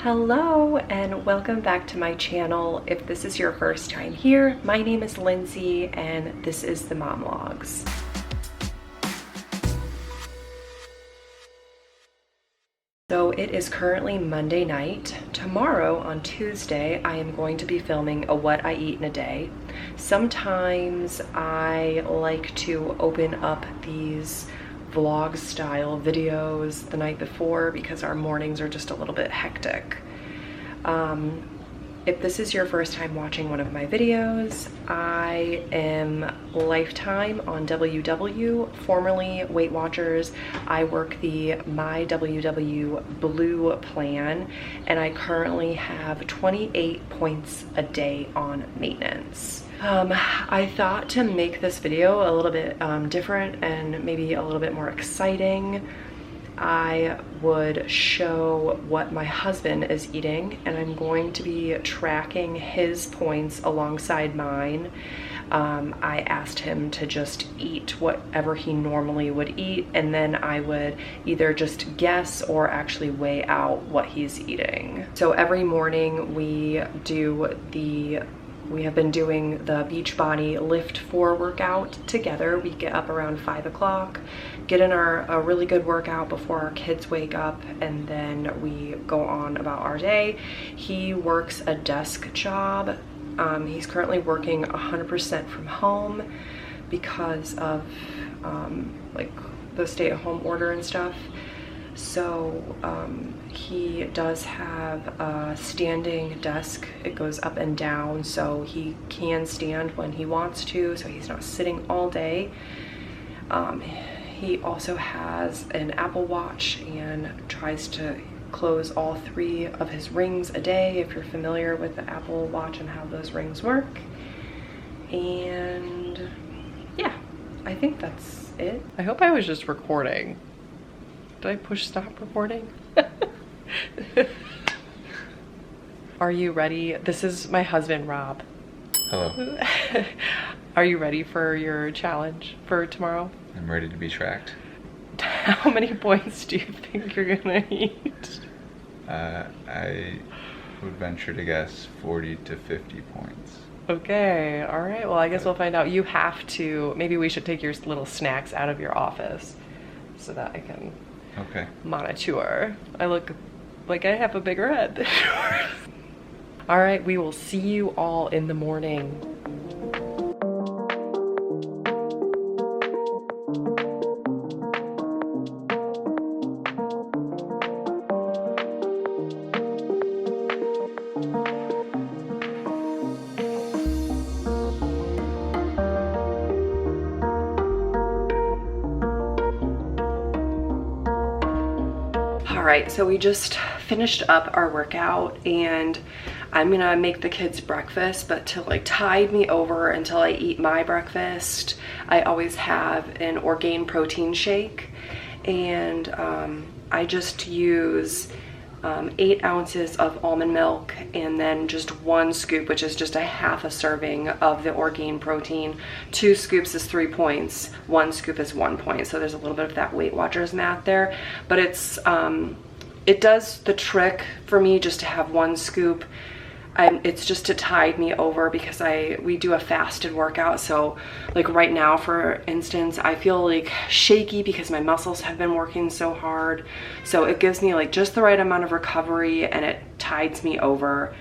Hello and welcome back to my channel. If this is your first time here, my name is Lindsay and this is the Momlogs. So it is currently Monday night. Tomorrow on Tuesday, I am going to be filming a what I eat in a day. Sometimes I like to open up these vlog style videos the night before because our mornings are just a little bit hectic. If this is your first time watching one of my videos, I am lifetime on WW, formerly Weight Watchers. I work the myWW Blue plan, and I currently have 28 points a day on maintenance. I thought to make this video a little bit different and maybe a little bit more exciting. I would show what my husband is eating, and I'm going to be tracking his points alongside mine. I asked him to just eat whatever he normally would eat, and then I would either just guess or actually weigh out what he's eating. So every morning we have been doing the Beachbody Lift 4 workout together. We get up around 5 o'clock, get in a really good workout before our kids wake up, and then we go on about our day. He works a desk job. He's currently working 100% from home because of like the stay-at-home order and stuff. So he does have a standing desk. It goes up and down, so he can stand when he wants to, so he's not sitting all day. He also has an Apple Watch and tries to close all 3 of his rings a day, if you're familiar with the Apple Watch and how those rings work. And yeah, I think that's it. I hope I was just recording. Did I push stop recording? Are you ready? This is my husband, Rob. Hello. Are you ready for your challenge for tomorrow? I'm ready to be tracked. How many points do you think you're gonna eat? I would venture to guess 40 to 50 points. Okay, all right. Well, I guess we'll find out. You have to, maybe we should take your little snacks out of your office so that I can monitor. I look like I have a bigger head than yours. All right, we will see you all in the morning. Alright, so we just finished up our workout and I'm gonna make the kids breakfast, but to like tide me over until I eat my breakfast, I always have an Orgain protein shake, and I just use 8 ounces of almond milk and then just 1 scoop, which is just a half a serving of the Orgain protein. 2 scoops is 3 points, 1 scoop is 1 point. So there's a little bit of that Weight Watchers math there, but it's it does the trick for me just to have 1 scoop. It's just to tide me over because we do a fasted workout. So like right now, for instance, I feel like shaky because my muscles have been working so hard. So it gives me like just the right amount of recovery, and it tides me over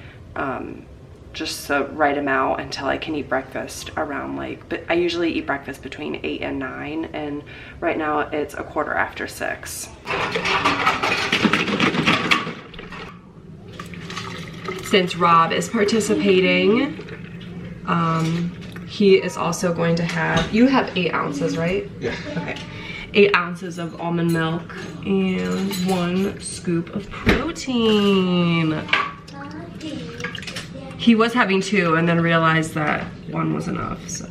just the right amount until I can eat breakfast around but I usually eat breakfast between 8 and 9, and right now it's 6:15. Since Rob is participating, he is also going to have, you have 8 ounces, right? Yeah. Okay. 8 ounces of almond milk and 1 scoop of protein. He was having 2 and then realized that 1 was enough, so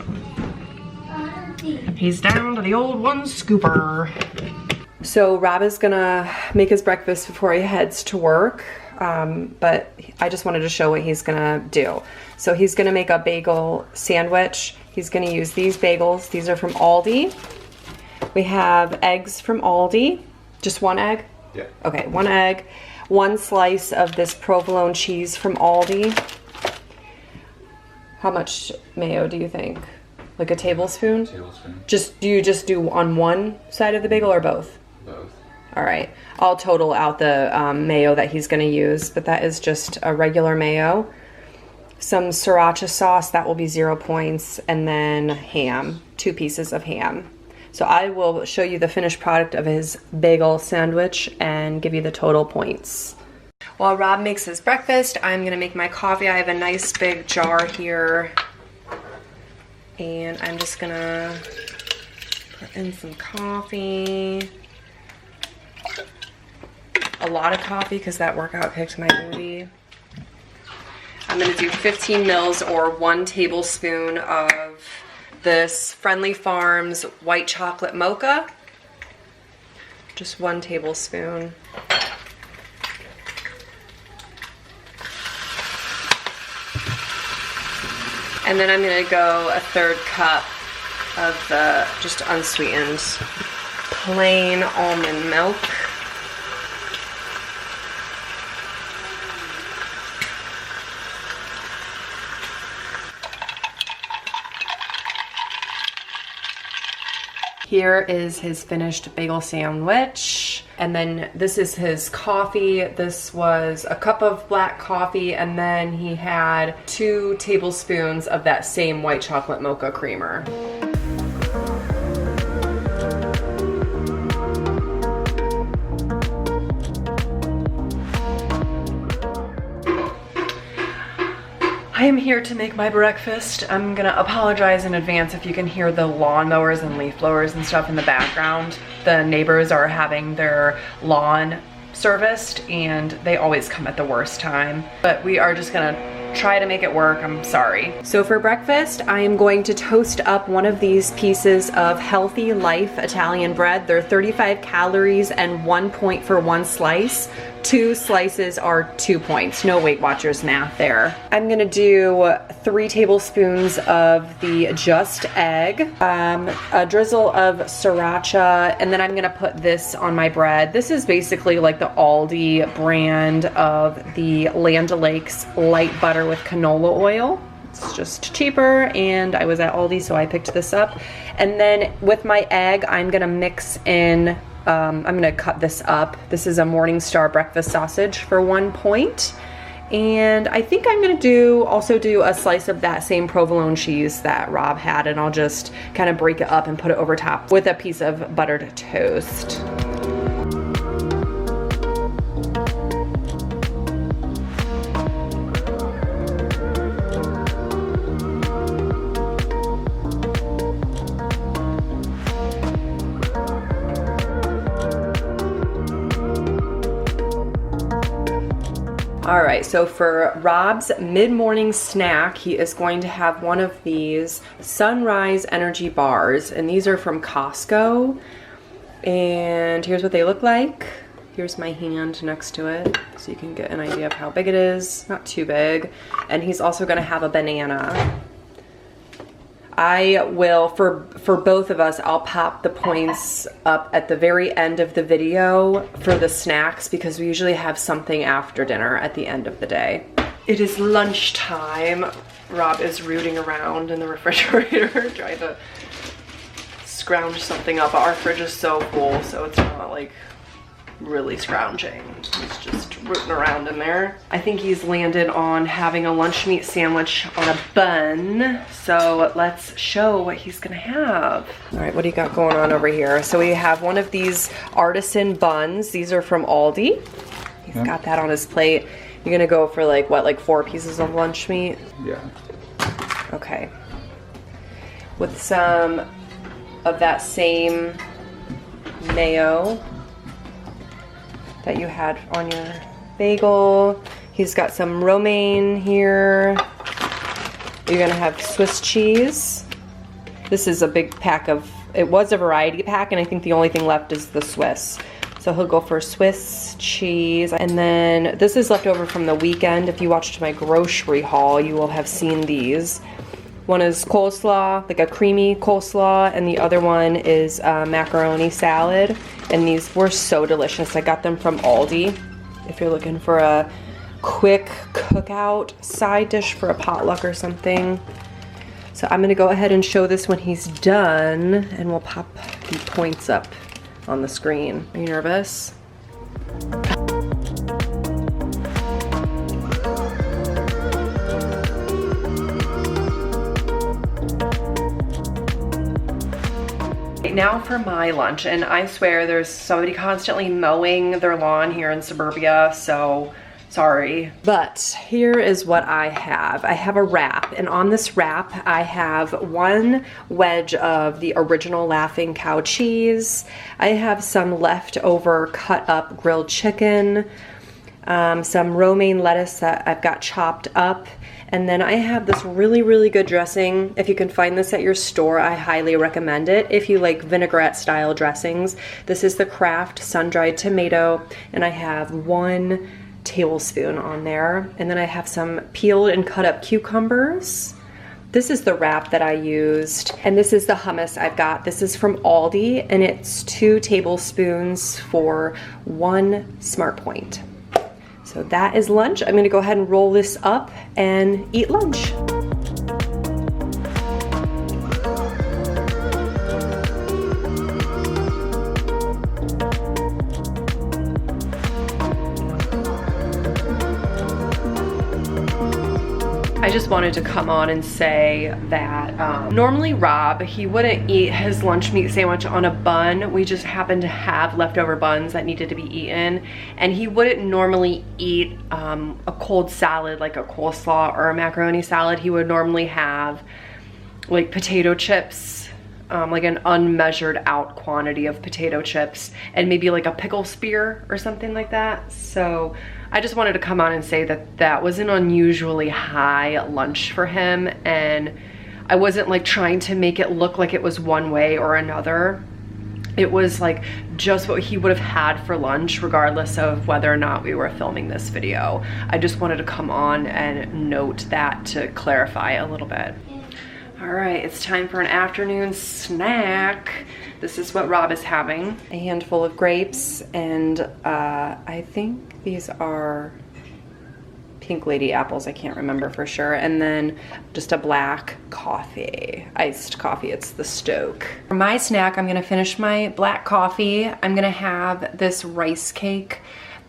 he's down to the old 1 scooper. So Rob is gonna make his breakfast before he heads to work. But I just wanted to show what he's gonna do. So he's gonna make a bagel sandwich. He's gonna use these bagels. These are from Aldi. We have eggs from Aldi. Just 1 egg? Yeah. Okay, 1 egg. 1 slice of this provolone cheese from Aldi. How much mayo do you think? Like a tablespoon? Tablespoon. Do you just do on one side of the bagel or both? Both. All right, I'll total out the mayo that he's gonna use, but that is just a regular mayo. Some sriracha sauce, that will be 0 points, and then ham, 2 pieces of ham. So I will show you the finished product of his bagel sandwich and give you the total points. While Rob makes his breakfast, I'm gonna make my coffee. I have a nice big jar here, and I'm just gonna put in some coffee. A lot of coffee because that workout kicked my booty. I'm gonna do 15 mils or 1 tablespoon of this Friendly Farms white chocolate mocha. Just 1 tablespoon. And then I'm gonna go a 1/3 cup of the just unsweetened plain almond milk. Here is his finished bagel sandwich. And then this is his coffee. This was a cup of black coffee, and then he had 2 tablespoons of that same white chocolate mocha creamer. I am here to make my breakfast. I'm gonna apologize in advance if you can hear the lawnmowers and leaf blowers and stuff in the background. The neighbors are having their lawn serviced and they always come at the worst time. But we are just gonna try to make it work. I'm sorry. So for breakfast, I am going to toast up one of these pieces of Healthy Life Italian bread. They're 35 calories and 1 point for 1 slice. 2 slices are 2 points. No Weight Watchers math there. I'm gonna do 3 tablespoons of the Just Egg, a drizzle of sriracha, and then I'm gonna put this on my bread. This is basically like the Aldi brand of the Land O'Lakes light butter with canola oil. It's just cheaper, and I was at Aldi, so I picked this up. And then with my egg, I'm gonna mix in I'm gonna cut this up. This is a Morningstar breakfast sausage for 1 point. And I think I'm gonna also do a slice of that same provolone cheese that Rob had, and I'll just kind of break it up and put it over top with a piece of buttered toast. All right, so for Rob's mid-morning snack, he is going to have one of these Sunrise Energy bars, and these are from Costco. And here's what they look like. Here's my hand next to it, so you can get an idea of how big it is. Not too big. And he's also gonna have a banana. I will, for both of us, I'll pop the points up at the very end of the video for the snacks, because we usually have something after dinner at the end of the day. It is lunchtime. Rob is rooting around in the refrigerator trying to scrounge something up. Our fridge is so full, so it's not like really scrounging. He's just rooting around in there. I think he's landed on having a lunch meat sandwich on a bun. So let's show what he's gonna have. All right, what do you got going on over here? So we have one of these artisan buns. These are from Aldi. He's got that on his plate. You're gonna go for like, what, like 4 pieces of lunch meat? Yeah. Okay. With some of that same mayo that you had on your bagel. He's got some romaine here. You're gonna have Swiss cheese. This is a big pack of, it was a variety pack, and I think the only thing left is the Swiss. So he'll go for Swiss cheese. And then this is left over from the weekend. If you watched my grocery haul, you will have seen these. One is coleslaw, like a creamy coleslaw, and the other one is macaroni salad. And these were so delicious. I got them from Aldi. if you're looking for a quick cookout side dish for a potluck or something. So I'm gonna go ahead and show this when he's done, and we'll pop the points up on the screen. Are you nervous? Now for my lunch, and I swear there's somebody constantly mowing their lawn here in suburbia, so sorry. But here is what I have. I have a wrap, and on this wrap I have 1 wedge of the original Laughing Cow cheese. I have some leftover cut up grilled chicken, some romaine lettuce that I've got chopped up, and then I have this really good dressing. If you can find this at your store, I highly recommend it. If you like vinaigrette style dressings, this is the Kraft sun-dried tomato, and I have 1 tablespoon on there. And then I have some peeled and cut up cucumbers. This is the wrap that I used, and this is the hummus I've got. This is from Aldi, and it's 2 tablespoons for 1 Smart Point. So that is lunch. I'm gonna go ahead and roll this up and eat lunch. I just wanted to come on and say that normally Rob, he wouldn't eat his lunch meat sandwich on a bun. We just happened to have leftover buns that needed to be eaten, and he wouldn't normally eat a cold salad like a coleslaw or a macaroni salad. He would normally have like potato chips, like an unmeasured out quantity of potato chips, and maybe like a pickle spear or something like that. So I just wanted to come on and say that that was an unusually high lunch for him, and I wasn't like trying to make it look like it was one way or another. It was like just what he would have had for lunch regardless of whether or not we were filming this video. I just wanted to come on and note that to clarify a little bit. All right, it's time for an afternoon snack. This is what Rob is having. A handful of grapes, and I think these are Pink Lady apples, I can't remember for sure. And then just a black coffee, iced coffee, it's the Stoke. For my snack, I'm gonna finish my black coffee. I'm gonna have this rice cake.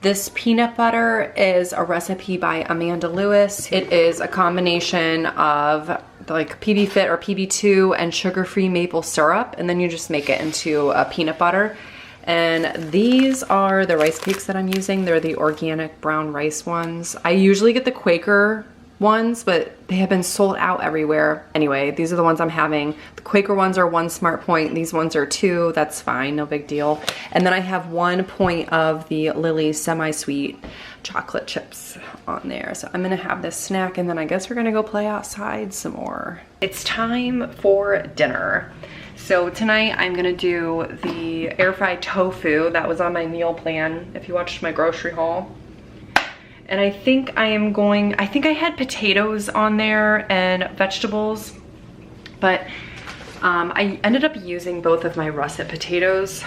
This peanut butter is a recipe by Amanda Lewis. It is a combination of like PB Fit or PB2 and sugar-free maple syrup, and then you just make it into a peanut butter. And these are the rice cakes that I'm using. They're the organic brown rice ones. I usually get the Quaker ones, but they have been sold out everywhere. Anyway, these are the ones I'm having. The Quaker ones are 1 Smart Point. These ones are 2. That's fine, no big deal. And then I have 1 point of the Lily semi-sweet chocolate chips on there. So I'm gonna have this snack, and then I guess we're gonna go play outside some more. It's time for dinner. So tonight I'm gonna do the air fried tofu that was on my meal plan if you watched my grocery haul. And I think I had potatoes on there and vegetables, but I ended up using both of my russet potatoes.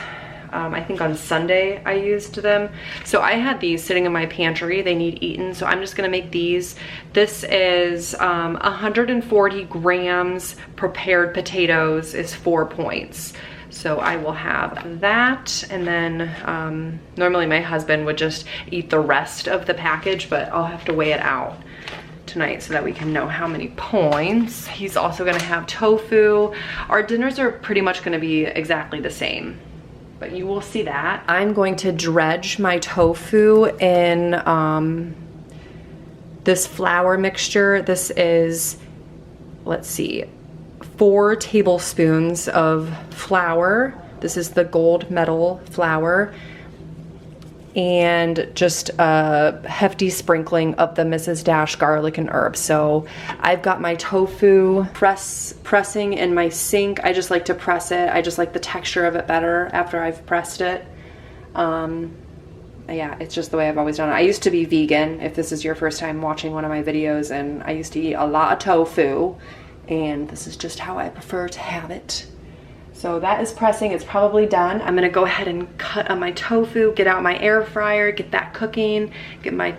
I think on Sunday I used them. So I had these sitting in my pantry. They need eaten, so I'm just gonna make these. This is 140 grams prepared potatoes is 4 points. So I will have that, and then normally my husband would just eat the rest of the package, but I'll have to weigh it out tonight so that we can know how many points. He's also gonna have tofu. Our dinners are pretty much gonna be exactly the same, but you will see that. I'm going to dredge my tofu in this flour mixture. This is, let's see, 4 tablespoons of flour. This is the gold medal flour. And just a hefty sprinkling of the Mrs. Dash garlic and herbs. So I've got my tofu pressing in my sink. I just like to press it. I just like the texture of it better after I've pressed it. Yeah, it's just the way I've always done it. I used to be vegan, if this is your first time watching one of my videos, and I used to eat a lot of tofu, and this is just how I prefer to have it. So that is pressing, it's probably done. I'm gonna go ahead and cut on my tofu, get out my air fryer, get that cooking, get my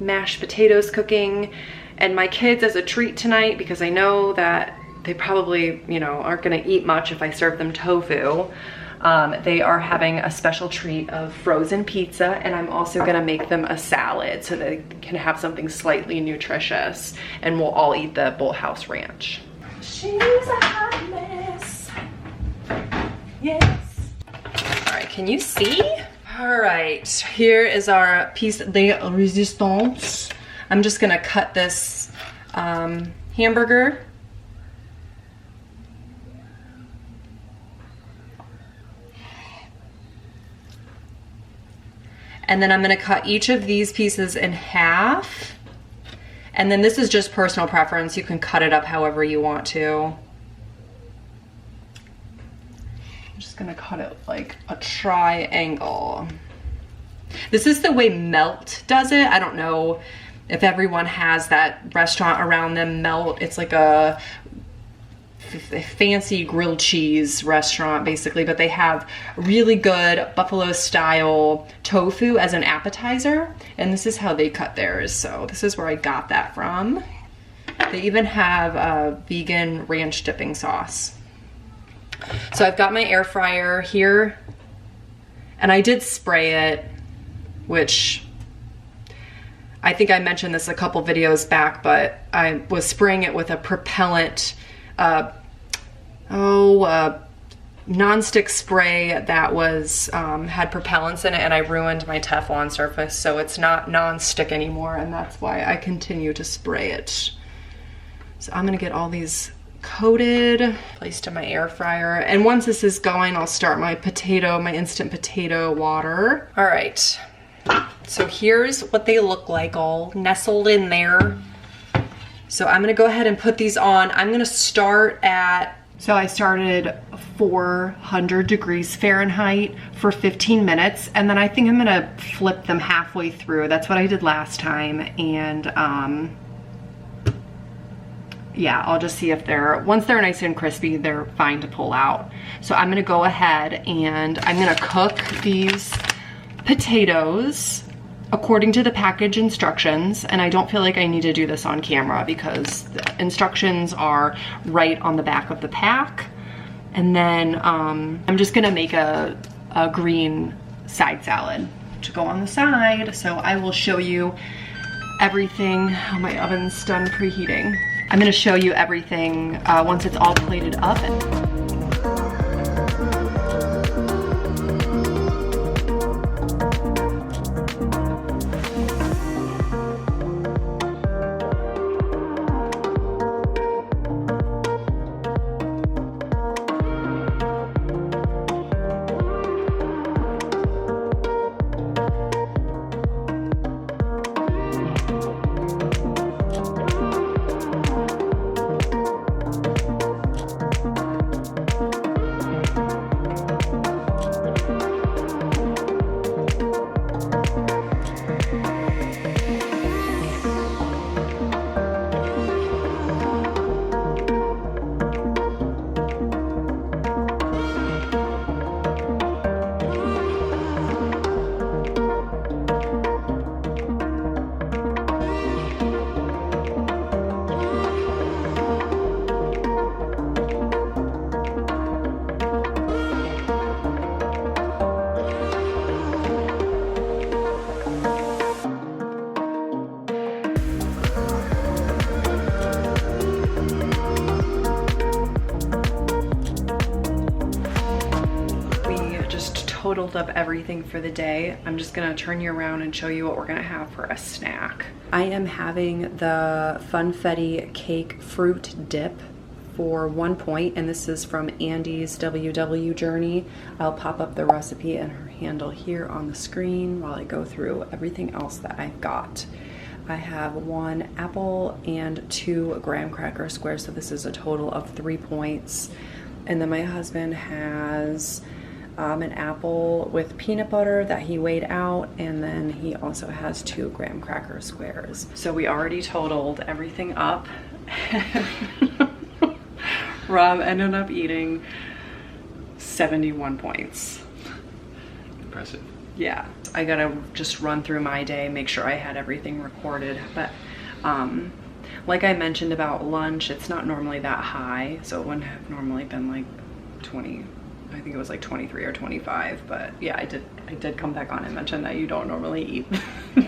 mashed potatoes cooking, and my kids as a treat tonight, because I know that they probably, you know, aren't gonna eat much if I serve them tofu. They are having a special treat of frozen pizza, and I'm also gonna make them a salad so they can have something slightly nutritious, and we'll all eat the Bull House Ranch. She's a hot mess. Yes. All right, can you see? All right, here is our piece de resistance. I'm just gonna cut this hamburger. And then I'm gonna cut each of these pieces in half. And then this is just personal preference. You can cut it up however you want to. I'm just gonna cut it like a triangle. This is the way Melt does it. I don't know if everyone has that restaurant around them, Melt. It's like a fancy grilled cheese restaurant basically, but they have really good buffalo style tofu as an appetizer, and this is how they cut theirs. So this is where I got that from. They even have a vegan ranch dipping sauce. So I've got my air fryer here, and I did spray it, which I think I mentioned this a couple videos back, but I was spraying it with a propellant non-stick spray that was had propellants in it, and I ruined my Teflon surface, so it's not non-stick anymore, and that's why I continue to spray it. So I'm gonna get all these coated, placed in my air fryer, and once this is going, I'll start my instant potato water. All right, so here's what they look like all nestled in there. So I'm gonna go ahead and put these on. I'm gonna start at, so I started 400 degrees Fahrenheit for 15 minutes, and then I think I'm gonna flip them halfway through. That's what I did last time, and yeah, I'll just see if once they're nice and crispy, they're fine to pull out. So I'm gonna go ahead and I'm gonna cook these potatoes according to the package instructions, and I don't feel like I need to do this on camera because the instructions are right on the back of the pack. And then I'm just gonna make a green side salad to go on the side. So I will show you everything. Oh, my oven's done preheating. I'm gonna show you everything once it's all plated up. Totaled up everything for the day. I'm just gonna turn you around and show you what we're gonna have for a snack. I am having the Funfetti cake fruit dip for 1 point, and this is from Andy's WW Journey. I'll pop up the recipe and her handle here on the screen while I go through everything else that I've got. I have 1 apple and 2 graham cracker squares, so this is a total of 3 points. And then my husband has an apple with peanut butter that he weighed out, and then he also has 2 graham cracker squares. So we already totaled everything up. Rob ended up eating 71 points. Impressive. Yeah, I gotta just run through my day, make sure I had everything recorded. But like I mentioned about lunch, it's not normally that high, so it wouldn't have normally been like 20, I think it was like 23 or 25. But yeah, I did come back on and mention that you don't normally eat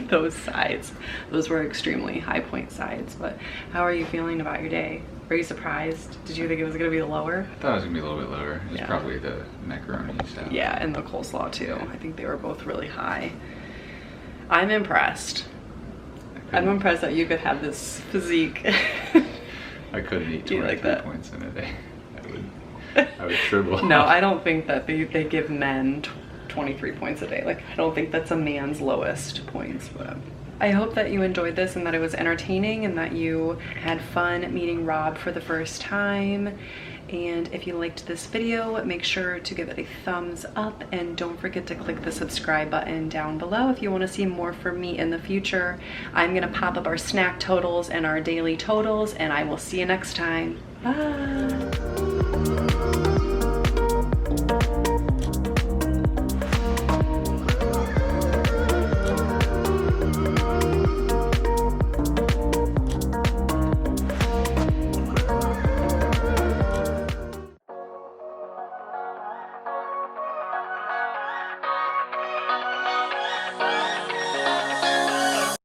those sides. Those were extremely high point sides. But how are you feeling about your day? Are you surprised? Did you think it was gonna be lower? I thought it was gonna be a little bit lower. It's Yeah. probably the macaroni stuff. Yeah, and the coleslaw too. I think they were both really high. I'm impressed. I'm impressed that you could have this physique. I couldn't eat Do you 23 like that? points in a day. I would shrivel. No, I don't think that they give men 23 points a day. Like, I don't think that's a man's lowest points, but I hope that you enjoyed this and that it was entertaining and that you had fun meeting Rob for the first time. And if you liked this video, make sure to give it a thumbs up and don't forget to click the subscribe button down below if you want to see more from me in the future. I'm gonna pop up our snack totals and our daily totals, and I will see you next time. Bye.